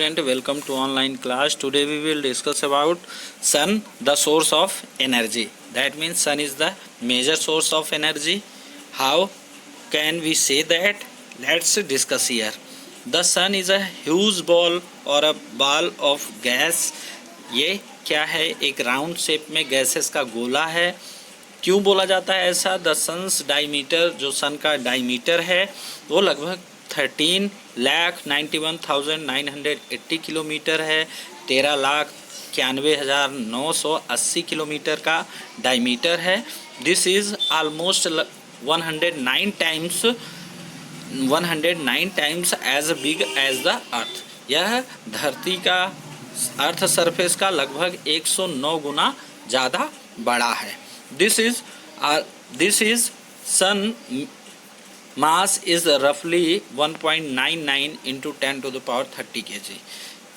student, welcome to online class. Today we will discuss about sun, the source of energy. That means sun is the major source of energy. How can we say that? Let's discuss here. The sun is a huge ball or a ball of gas. ये क्या है? एक round shape में gases का गोला है. क्यों बोला जाता है ऐसा? द सन्स डायमीटर, जो सन का डायमीटर है वो लगभग 13,91,980 किलोमीटर है. 13,91,980 किलोमीटर का डायमीटर है. This is almost 109 times as big as the earth. यह धरती का अर्थ सरफेस का लगभग 109 गुना ज़्यादा बड़ा है. This is sun mass is रफली 1.99 इंटू 10⁻30 kg.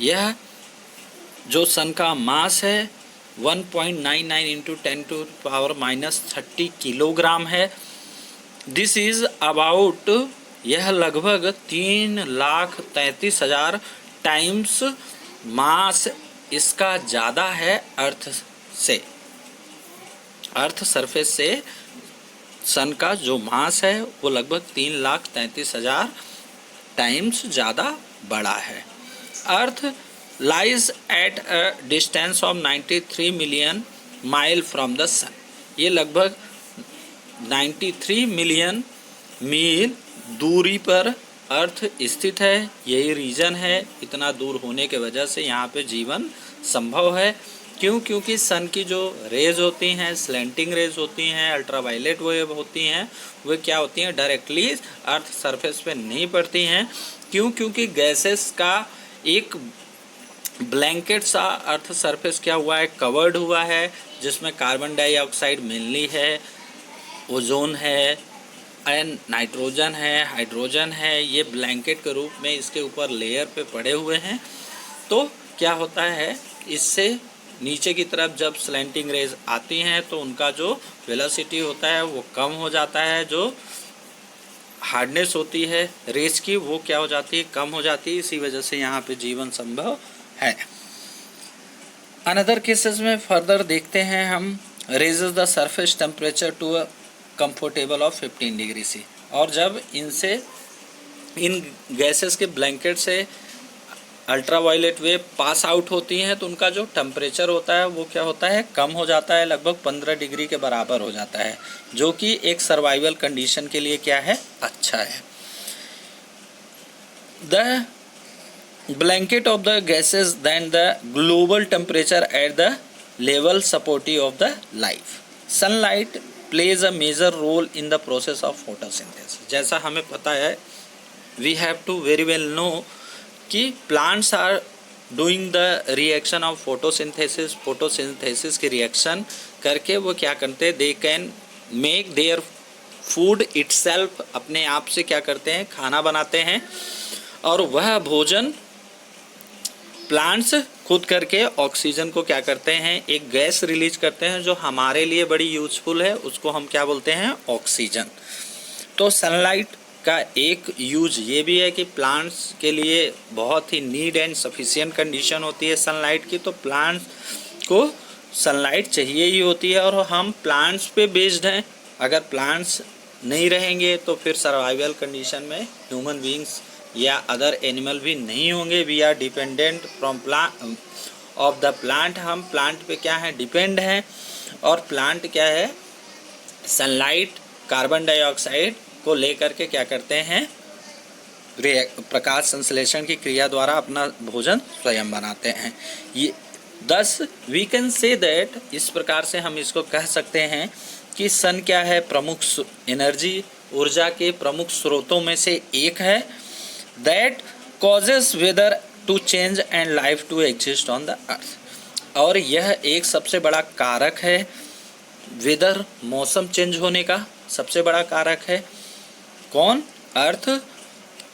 यह जो सन का मास है 1.99 इंटू 10⁻⁻30 किलोग्राम है. दिस इज अबाउट, यह लगभग 3,33,000 टाइम्स मास इसका ज़्यादा है अर्थ से. अर्थ सरफेस से सन का जो मास है वो लगभग 3,33,000 टाइम्स ज़्यादा बड़ा है. Earth lies at a distance of 93 million mile from the sun. ये लगभग 93 मिलियन मील दूरी पर अर्थ स्थित है. यही रीज़न है, इतना दूर होने के वजह से यहाँ पे जीवन संभव है. क्यों? क्योंकि सन की जो रेज होती हैं, स्लैंटिंग रेज होती हैं, अल्ट्रावायलेट वेव होती हैं, वे क्या होती हैं? डायरेक्टली अर्थ सरफेस पे नहीं पड़ती हैं. क्यों? क्योंकि गैसेस का एक ब्लैंकेट सा अर्थ सरफेस क्या हुआ है? कवर्ड हुआ है, जिसमें कार्बन डाइऑक्साइड मेनली है, ओजोन है एंड नाइट्रोजन है, हाइड्रोजन है. ये ब्लैंकेट के रूप में इसके ऊपर लेयर पे पड़े हुए हैं. तो क्या होता है, इससे नीचे की तरफ जब स्लैंटिंग रेज आती हैं तो उनका जो वेलोसिटी होता है वो कम हो जाता है. जो हार्डनेस होती है रेज की वो क्या हो जाती है? कम हो जाती है. इसी वजह से यहाँ पे जीवन संभव है. अनदर केसेस में फर्दर देखते हैं हम. Raises the surface temperature to a comfortable of 15 degree C. और जब इन गैसेस के ब्लैंकेट से अल्ट्रावायलेट वेव पास आउट होती हैं तो उनका जो टेम्परेचर होता है वो क्या होता है? कम हो जाता है, लगभग 15 डिग्री के बराबर हो जाता है, जो कि एक सर्वाइवल कंडीशन के लिए क्या है? अच्छा है. The blanket of the gases then the global temperature at the level supportive of the life. Sunlight plays a major role in the process of photosynthesis. जैसा हमें पता है, we have to very well know कि plants are doing the reaction of photosynthesis. Photosynthesis की reaction करके वो क्या करते हैं? They can make their food itself. अपने आप से क्या करते हैं? खाना बनाते हैं. और वह भोजन प्लांट्स खुद करके ऑक्सीजन को क्या करते हैं? एक गैस रिलीज करते हैं जो हमारे लिए बड़ी यूजफुल है. उसको हम क्या बोलते हैं? ऑक्सीजन. तो सनलाइट का एक यूज ये भी है कि प्लांट्स के लिए बहुत ही नीड एंड सफिशिएंट कंडीशन होती है सनलाइट की. तो प्लांट्स को सनलाइट चाहिए ही होती है और हम प्लांट्स पे बेस्ड हैं. अगर प्लांट्स नहीं रहेंगे तो फिर सर्वाइवल कंडीशन में ह्यूमन बीइंग्स या अदर एनिमल भी नहीं होंगे. We are dependent from plant of the plant. हम प्लांट पे क्या है? डिपेंड हैं. और प्लांट क्या है? सनलाइट, कार्बन डाइऑक्साइड को लेकर के क्या करते हैं? प्रकाश संश्लेषण की क्रिया द्वारा अपना भोजन स्वयं बनाते हैं. ये दस वी कैन से दैट, इस प्रकार से हम इसको कह सकते हैं कि सन क्या है? प्रमुख एनर्जी, ऊर्जा के प्रमुख स्रोतों में से एक है. That causes weather to change and life to exist on the earth. और यह एक सबसे बड़ा कारक है. वेदर, मौसम चेंज होने का सबसे बड़ा कारक है. कौन? अर्थ.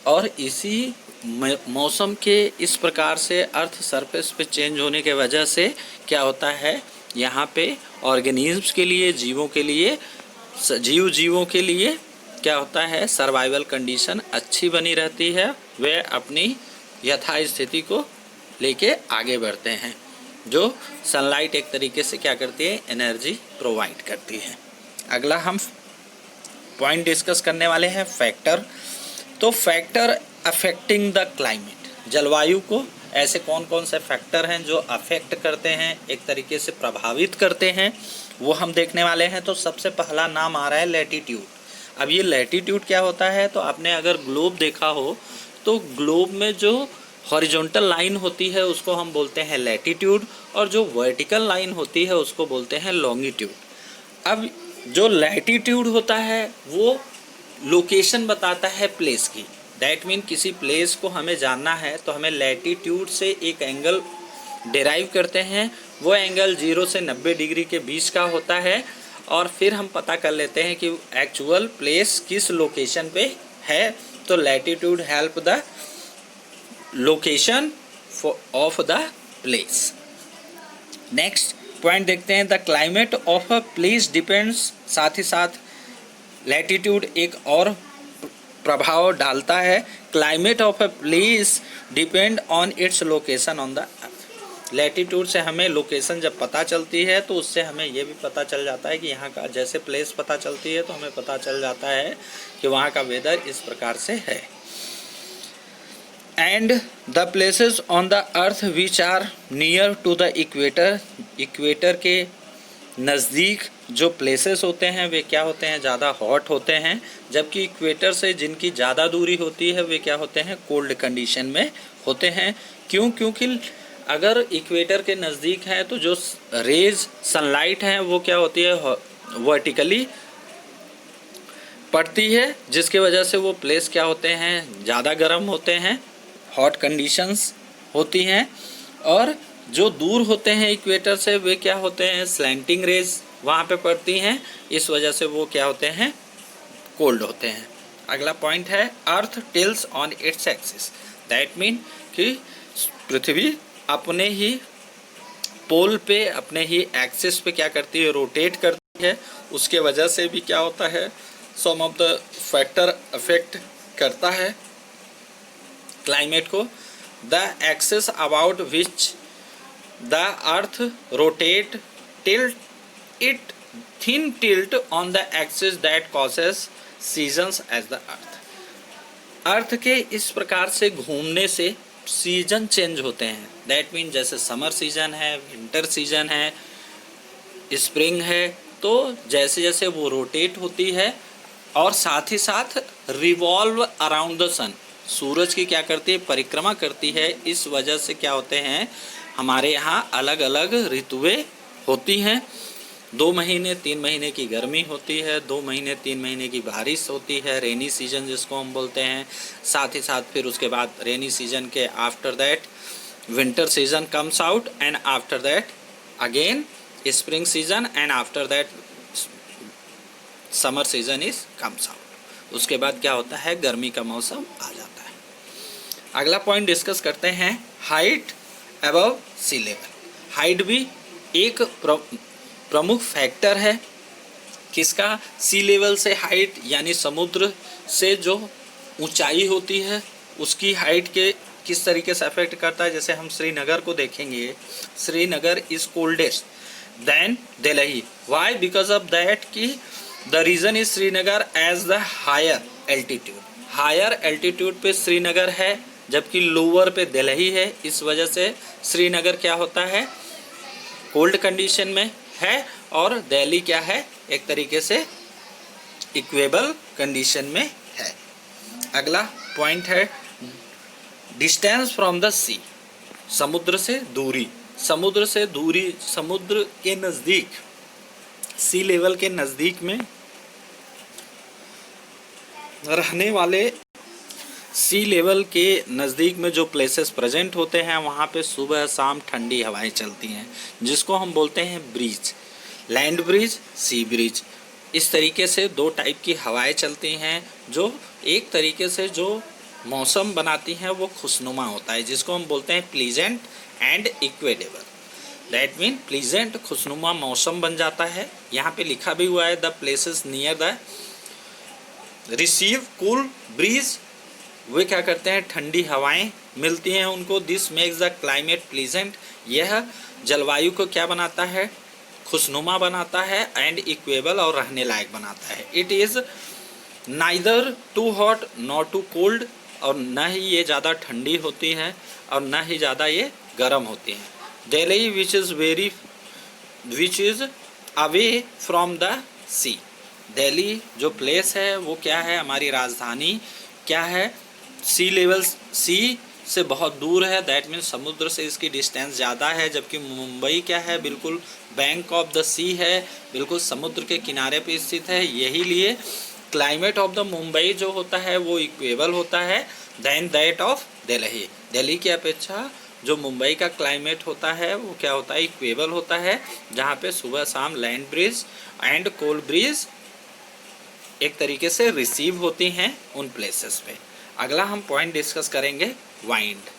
और इसी मौसम के इस प्रकार से अर्थ सरफेस पे चेंज होने के वजह से क्या होता है? यहाँ पे ऑर्गेनिज्म्स के लिए, जीवों के लिए, जीवों के लिए क्या होता है, सर्वाइवल कंडीशन अच्छी बनी रहती है, वे अपनी यथास्थिति को लेके आगे बढ़ते हैं। जो सनलाइट एक तरीके से क्या करती है, एनर्जी प्रोवाइड करती है। अगला हम पॉइंट डिस्कस करने वाले हैं फैक्टर। तो फैक्टर अफेक्टिंग द क्लाइमेट, जलवायु को ऐसे कौन कौन से फैक्टर हैं जो अफेक्ट करते हैं, एक तरीके से प्रभावित करते हैं, वो हम देखने वाले हैं। तो सबसे पहला नाम आ रहा है लैटीट्यूड। अब ये लैटीट्यूड क्या होता है, तो आपने अगर ग्लोब देखा हो तो ग्लोब में जो हॉरिजॉन्टल लाइन होती है उसको हम बोलते हैं लैटीट्यूड, और जो वर्टिकल लाइन होती है उसको बोलते हैं लॉन्गिट्यूड। अब जो लैटीट्यूड होता है वो लोकेशन बताता है प्लेस की। दैट मीन किसी प्लेस को हमें जानना है तो हमें लैटीट्यूड से एक एंगल डिराइव करते हैं, वो एंगल 0 से 90 डिग्री के बीच का होता है, और फिर हम पता कर लेते हैं कि एक्चुअल प्लेस किस लोकेशन पे है। तो latitude help the location of the place. Next point देखते हैं, the climate of a place depends, साथ ही साथ लैटीट्यूड एक और प्रभाव डालता है। Climate of a place depend on its location on the earth. Latitude से हमें लोकेशन जब पता चलती है तो उससे हमें ये भी पता चल जाता है कि यहाँ का, जैसे प्लेस पता चलती है तो हमें पता चल जाता है कि वहाँ का वेदर इस प्रकार से है। And the places on the earth which are near to the equator, equator के नज़दीक जो प्लेसेस होते हैं वे क्या होते हैं, ज़्यादा हॉट होते हैं, जबकि इक्वेटर से जिनकी ज़्यादा दूरी होती है वे क्या होते हैं, कोल्ड कंडीशन में होते हैं। क्यों? क्योंकि अगर इक्वेटर के नज़दीक है तो जो रेज सनलाइट हैं वो क्या होती है, वर्टिकली पड़ती है, जिसके वजह से वो प्लेस क्या होते हैं, ज़्यादा गर्म होते हैं, हॉट कंडीशंस होती हैं। और जो दूर होते हैं इक्वेटर से वे क्या होते हैं, स्लैंटिंग रेज वहाँ पे पड़ती हैं, इस वजह से वो क्या होते हैं, कोल्ड होते हैं। अगला पॉइंट है earth tilts on its axis. That mean कि पृथ्वी अपने ही पोल पे, अपने ही एक्सिस पे क्या करती है, रोटेट करती है। उसके वजह से भी क्या होता है, सम ऑफ द फैक्टर अफेक्ट करता है क्लाइमेट को। The axis about which the earth rotate tilt it thin tilt on the axis that causes seasons as the earth के इस प्रकार से घूमने से सीजन चेंज होते हैं। दैट मीन जैसे समर सीजन है, विंटर सीजन है, स्प्रिंग है, तो जैसे जैसे वो रोटेट होती है और साथ ही साथ रिवॉल्व अराउंड द सन, सूरज की क्या करती है, परिक्रमा करती है। इस वजह से क्या होते हैं, हमारे यहाँ अलग अलग ऋतुएं होती हैं। 2 महीने 3 महीने की गर्मी होती है, 2 महीने 3 महीने की बारिश होती है, रेनी सीजन जिसको हम बोलते हैं। साथ ही साथ फिर उसके बाद रेनी सीजन के after that winter season comes out, and after that again spring season, and after that summer season is comes out. उसके बाद क्या होता है, गर्मी का मौसम आ जाता है। अगला पॉइंट डिस्कस करते हैं, height above sea level. Height भी एक प्रमुख फैक्टर है। किसका? सी लेवल से हाइट, यानी समुद्र से जो ऊंचाई होती है उसकी हाइट के किस तरीके से अफेक्ट करता है। जैसे हम श्रीनगर को देखेंगे, Srinagar is coldest then Delhi. Why? Because of that कि the reason is Srinagar as the higher altitude. Higher altitude पे श्रीनगर है, जबकि लोअर पे दिल्ली है। इस वजह से श्रीनगर क्या होता है, कोल्ड कंडीशन में है, और दिल्ली क्या है, एक तरीके से इक्वेबल कंडीशन में है। अगला पॉइंट है डिस्टेंस फ्रॉम द सी, समुद्र से दूरी। समुद्र से दूरी, समुद्र के नज़दीक, सी लेवल के नज़दीक में रहने वाले, सी लेवल के नज़दीक में जो प्लेसेस प्रेजेंट होते हैं वहाँ पे सुबह शाम ठंडी हवाएं चलती हैं, जिसको हम बोलते हैं ब्रीज, लैंड ब्रिज, सी ब्रिज। इस तरीके से 2 टाइप की हवाएं चलती हैं जो एक तरीके से जो मौसम बनाती हैं वो खुशनुमा होता है, जिसको हम बोलते हैं pleasant and equable. That mean pleasant, खुशनुमा मौसम बन जाता है। यहाँ पे लिखा भी हुआ है the places near the receive cool breeze वे क्या करते हैं, ठंडी हवाएं मिलती हैं उनको। This makes the climate pleasant, यह जलवायु को क्या बनाता है, खुशनुमा बनाता है, एंड इक्वेबल और रहने लायक बनाता है। It is neither too hot not too cold, और न ही ये ज़्यादा ठंडी होती है और न ही ज़्यादा ये गर्म होती हैं। Delhi which is away from the sea, Delhi जो प्लेस है वो क्या है, हमारी राजधानी क्या है, सी लेवल, सी से बहुत दूर है, दैट मीन्स समुद्र से इसकी डिस्टेंस ज़्यादा है। जबकि मुंबई क्या है, बिल्कुल बैंक ऑफ द सी है, बिल्कुल समुद्र के किनारे पे स्थित है। यही लिए क्लाइमेट ऑफ द मुंबई जो होता है वो इक्वेबल होता है than that of Delhi. Delhi की अपेक्षा जो मुंबई का क्लाइमेट होता है वो क्या होता है, इक्वेबल होता है, जहाँ पे सुबह शाम land breeze and cold bridge एक तरीके से रिसीव होती हैं उन प्लेसेस पे। अगला हम पॉइंट डिस्कस करेंगे वाइंड।